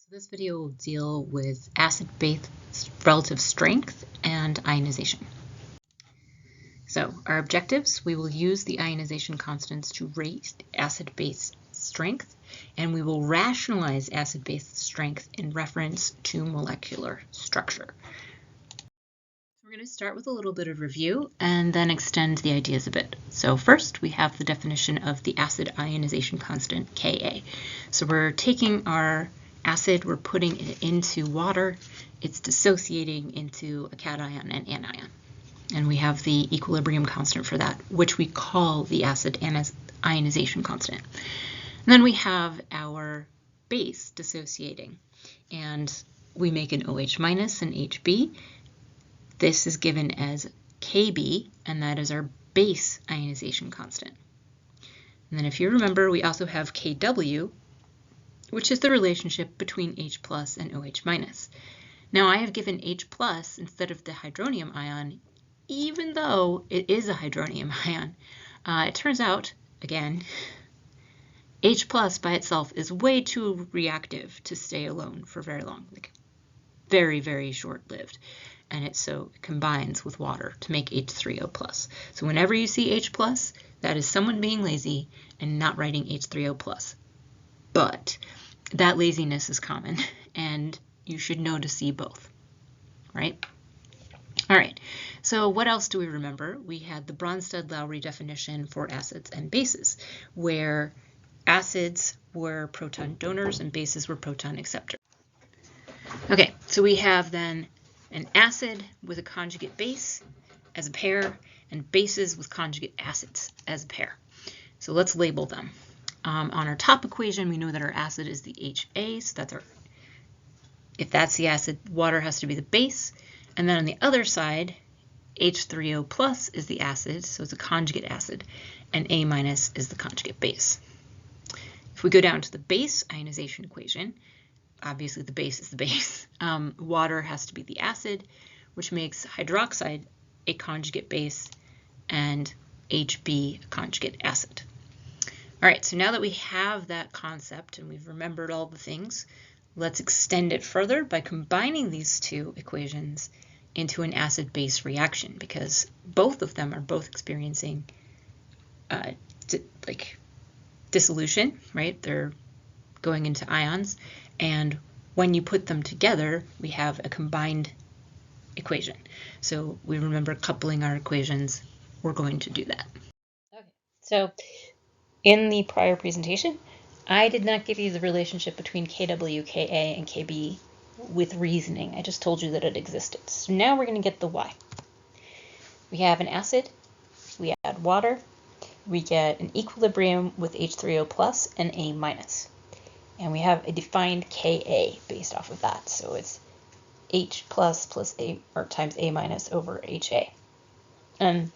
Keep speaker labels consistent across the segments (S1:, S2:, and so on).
S1: So this video will deal with acid-base relative strength and ionization. So our objectives, we will use the ionization constants to rate acid-base strength, and we will rationalize acid-base strength in reference to molecular structure. We're going to start with a little bit of review and then extend the ideas a bit. So first, we have the definition of the acid ionization constant, Ka. So we're taking our acid, we're putting it into water, it's dissociating into a cation and anion. And we have the equilibrium constant for that, which we call the acid ionization constant. And then we have our base dissociating, and we make an OH minus and HB. This is given as Kb, and that is our base ionization constant. And then if you remember, we also have Kw, which is the relationship between H plus and OH minus. Now I have given H plus instead of the hydronium ion, even though it is a hydronium ion. It turns out, again, H plus by itself is way too reactive to stay alone for very long, like very, very short-lived. And it combines with water to make H3O plus. So whenever you see H plus, that is someone being lazy and not writing H3O plus. But that laziness is common, and you should know to see both, right? All right, so what else do we remember? We had the Bronsted-Lowry definition for acids and bases, where acids were proton donors and bases were proton acceptors. Okay, so we have then an acid with a conjugate base as a pair, and bases with conjugate acids as a pair. So let's label them. On our top equation, we know that our acid is the HA, so that's if that's the acid, water has to be the base. And then on the other side, H3O plus is the acid, so it's a conjugate acid, and A minus is the conjugate base. If we go down to the base ionization equation, obviously the base is the base. Water has to be the acid, which makes hydroxide a conjugate base and HB a conjugate acid. All right, so now that we have that concept and we've remembered all the things, let's extend it further by combining these two equations into an acid-base reaction, because both of them are both experiencing dissolution, right? They're going into ions, and when you put them together, we have a combined equation. So we remember coupling our equations, we're going to do that. Okay, so in the prior presentation, I did not give you the relationship between Kw, Ka, and Kb with reasoning. I just told you that it existed. So now we're going to get the why. We have an acid, we add water, we get an equilibrium with H3O plus and A minus. And we have a defined Ka based off of that. So it's H plus A or times A minus over HA. And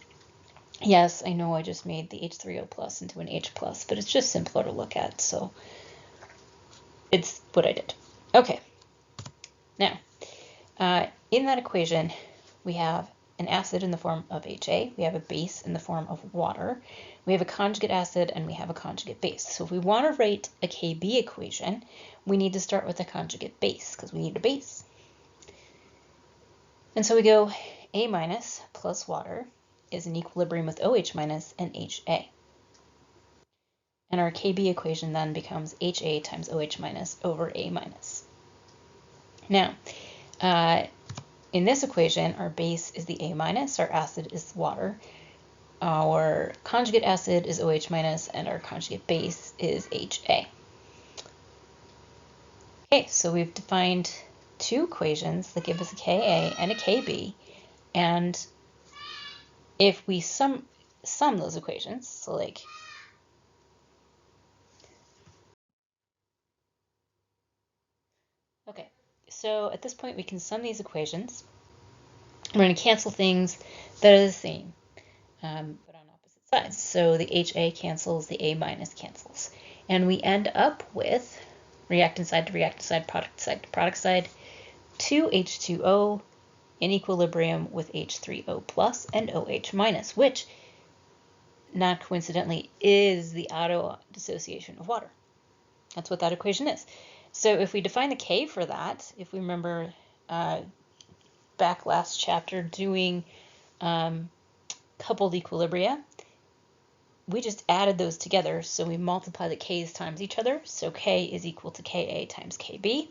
S1: yes, I know I just made the H3O plus into an H plus, but it's just simpler to look at, so it's what I did. Okay, now, in that equation, we have an acid in the form of HA, we have a base in the form of water, we have a conjugate acid, and we have a conjugate base. So if we want to write a Kb equation, we need to start with a conjugate base, because we need a base. And so we go A minus plus water is an equilibrium with OH minus and HA. And our Kb equation then becomes HA times OH minus over A minus. Now, in this equation, our base is the A minus, our acid is water, our conjugate acid is OH minus, and our conjugate base is HA. Okay, so we've defined two equations that give us a Ka and a Kb, and if we sum those equations, so like okay, so at this point we can sum these equations. We're going to cancel things that are the same, but on opposite sides. So the HA cancels, the A minus cancels, and we end up with reactant side to reactant side, product side to product side, 2H2O in equilibrium with H3O plus and OH minus, which, not coincidentally, is the auto dissociation of water. That's what that equation is. So if we define the K for that, if we remember back last chapter doing coupled equilibria, we just added those together, so we multiply the K's times each other, so K is equal to Ka times Kb.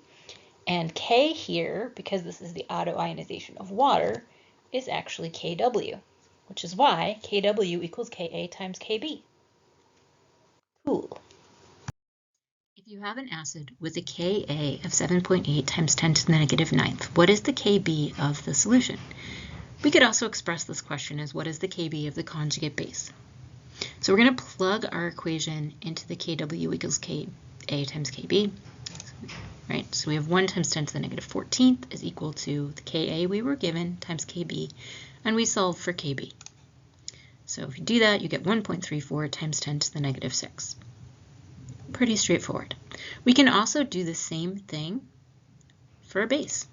S1: And K here, because this is the auto-ionization of water, is actually Kw, which is why Kw equals Ka times Kb. Cool. If you have an acid with a Ka of 7.8 times 10 to the negative 9th, what is the Kb of the solution? We could also express this question as what is the Kb of the conjugate base? So we're going to plug our equation into the Kw equals Ka times Kb. Right, so we have 1 times 10 to the negative 14th is equal to the Ka we were given times Kb, and we solve for Kb. So if you do that, you get 1.34 times 10 to the negative 6. Pretty straightforward. We can also do the same thing for a base.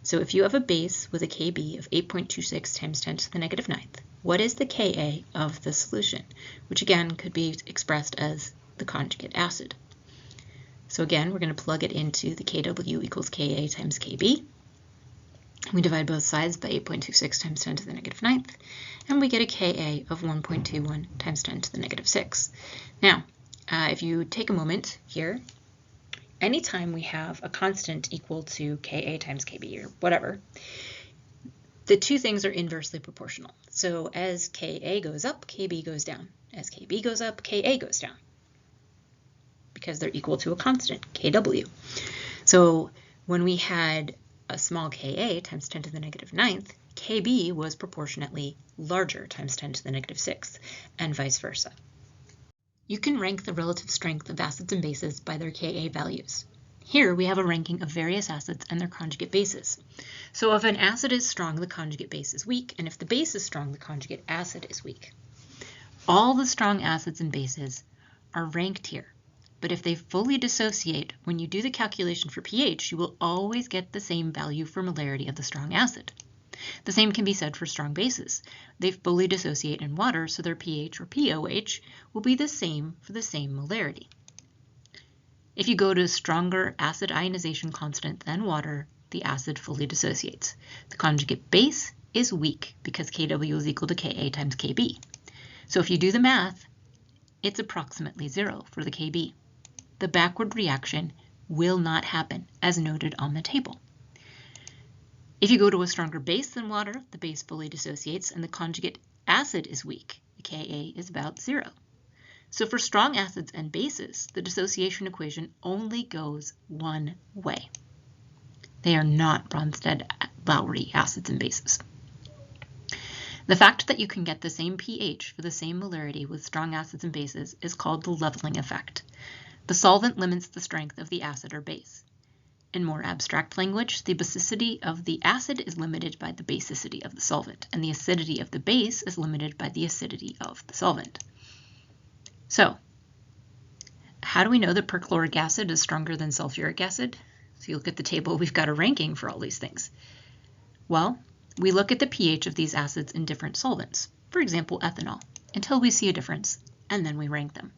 S1: So if you have a base with a Kb of 8.26 times 10 to the negative 9th, what is the Ka of the solution? Which again could be expressed as the conjugate acid. So again, we're going to plug it into the Kw equals Ka times Kb. We divide both sides by 8.26 times 10 to the negative 9th, and we get a Ka of 1.21 times 10 to the negative 6. Now, if you take a moment here, anytime we have a constant equal to Ka times Kb or whatever, the two things are inversely proportional. So as Ka goes up, Kb goes down. As Kb goes up, Ka goes down, because they're equal to a constant, Kw. So when we had a small Ka times 10 to the negative 9th, Kb was proportionately larger times 10 to the negative 6th, and vice versa. You can rank the relative strength of acids and bases by their Ka values. Here we have a ranking of various acids and their conjugate bases. So if an acid is strong, the conjugate base is weak, and if the base is strong, the conjugate acid is weak. All the strong acids and bases are ranked here. But if they fully dissociate, when you do the calculation for pH, you will always get the same value for molarity of the strong acid. The same can be said for strong bases. They fully dissociate in water, so their pH or pOH will be the same for the same molarity. If you go to a stronger acid ionization constant than water, the acid fully dissociates. The conjugate base is weak because Kw is equal to Ka times Kb. So if you do the math, it's approximately 0 for the Kb. The backward reaction will not happen, as noted on the table. If you go to a stronger base than water, the base fully dissociates and the conjugate acid is weak. The Ka is about 0. So for strong acids and bases, the dissociation equation only goes one way. They are not Bronsted-Lowry acids and bases. The fact that you can get the same pH for the same molarity with strong acids and bases is called the leveling effect. The solvent limits the strength of the acid or base. In more abstract language, the basicity of the acid is limited by the basicity of the solvent, and the acidity of the base is limited by the acidity of the solvent. So, how do we know that perchloric acid is stronger than sulfuric acid? So you look at the table, we've got a ranking for all these things. Well, we look at the pH of these acids in different solvents, for example, ethanol, until we see a difference, and then we rank them.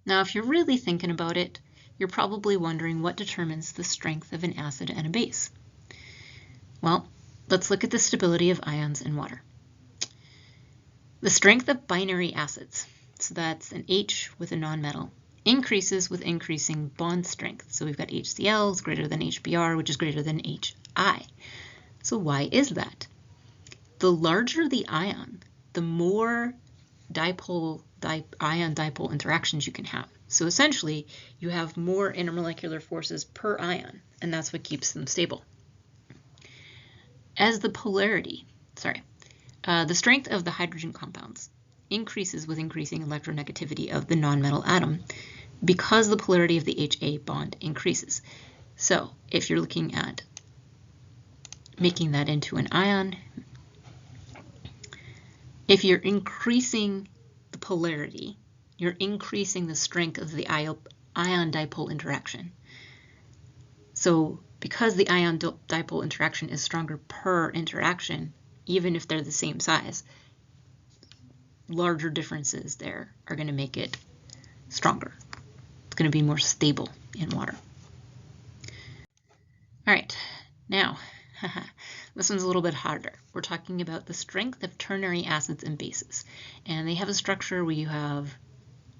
S1: Now, if you're really thinking about it, you're probably wondering what determines the strength of an acid and a base. Well, let's look at the stability of ions in water. The strength of binary acids, so that's an H with a nonmetal, increases with increasing bond strength. So we've got HCl is greater than HBr, which is greater than HI. So why is that? The larger the ion, the more ion-dipole interactions you can have. So essentially, you have more intermolecular forces per ion, and that's what keeps them stable. As the the strength of the hydrogen compounds increases with increasing electronegativity of the nonmetal atom because the polarity of the HA bond increases. So if you're looking at making that into an ion, if you're increasing the polarity, you're increasing the strength of the ion-dipole interaction. So because the ion-dipole interaction is stronger per interaction, even if they're the same size, larger differences there are going to make it stronger. It's going to be more stable. in water. All right, now, this one's a little bit harder. We're talking about the strength of ternary acids and bases. And they have a structure where you have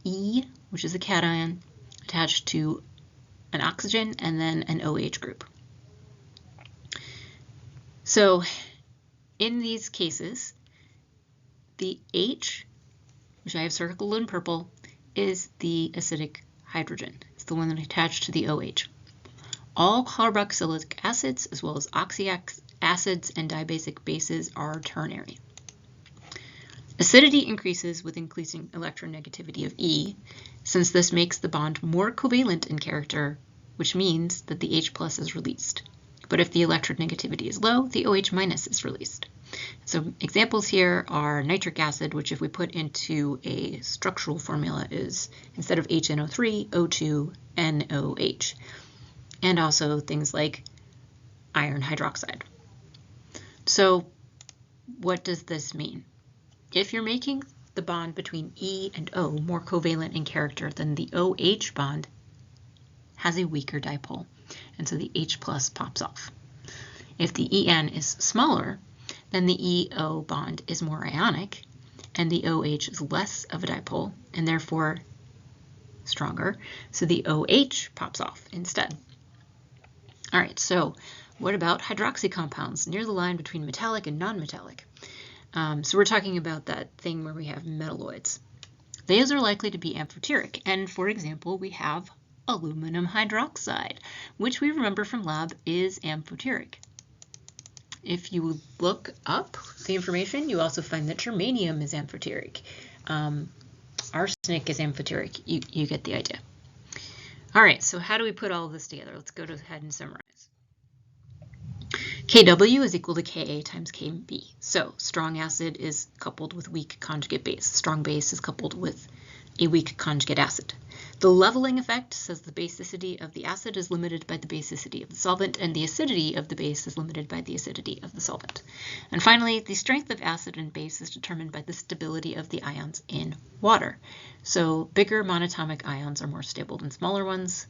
S1: E, which is a cation, attached to an oxygen and then an OH group. So in these cases, the H, which I have circled in purple, is the acidic hydrogen. It's the one that attached to the OH. All carboxylic acids, as well as oxalic acids and dibasic bases, are ternary. Acidity increases with increasing electronegativity of E, since this makes the bond more covalent in character, which means that the H+ is released. But if the electronegativity is low, the OH- is released. So examples here are nitric acid, which if we put into a structural formula is, instead of HNO3, O2NOH. And also things like iron hydroxide. So what does this mean? If you're making the bond between E and O more covalent in character, then the OH bond has a weaker dipole, and so the H+ pops off. If the En is smaller, then the EO bond is more ionic, and the OH is less of a dipole, and therefore stronger, so the OH pops off instead. All right, so what about hydroxy compounds near the line between metallic and non-metallic? So we're talking about that thing where we have metalloids. Those are likely to be amphoteric, and for example, we have aluminum hydroxide, which we remember from lab is amphoteric. If you look up the information, you also find that germanium is amphoteric. Arsenic is amphoteric. You get the idea. All right, so how do we put all of this together? Let's go ahead and summarize. Kw is equal to Ka times Kb. So strong acid is coupled with weak conjugate base. Strong base is coupled with a weak conjugate acid. The leveling effect says the basicity of the acid is limited by the basicity of the solvent, and the acidity of the base is limited by the acidity of the solvent. And finally, the strength of acid and base is determined by the stability of the ions in water. So bigger monatomic ions are more stable than smaller ones.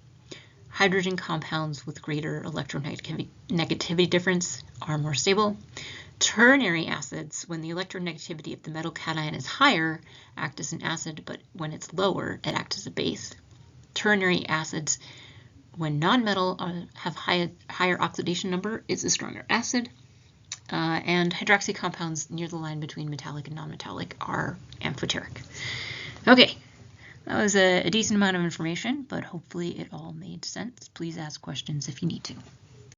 S1: Hydrogen compounds with greater electronegativity difference are more stable. Ternary acids, when the electronegativity of the metal cation is higher, act as an acid, but when it's lower, it acts as a base. Ternary acids, when non-metal have higher oxidation number, is a stronger acid. And hydroxy compounds near the line between metallic and non-metallic are amphoteric. Okay, that was a decent amount of information, but hopefully it all made sense. Please ask questions if you need to.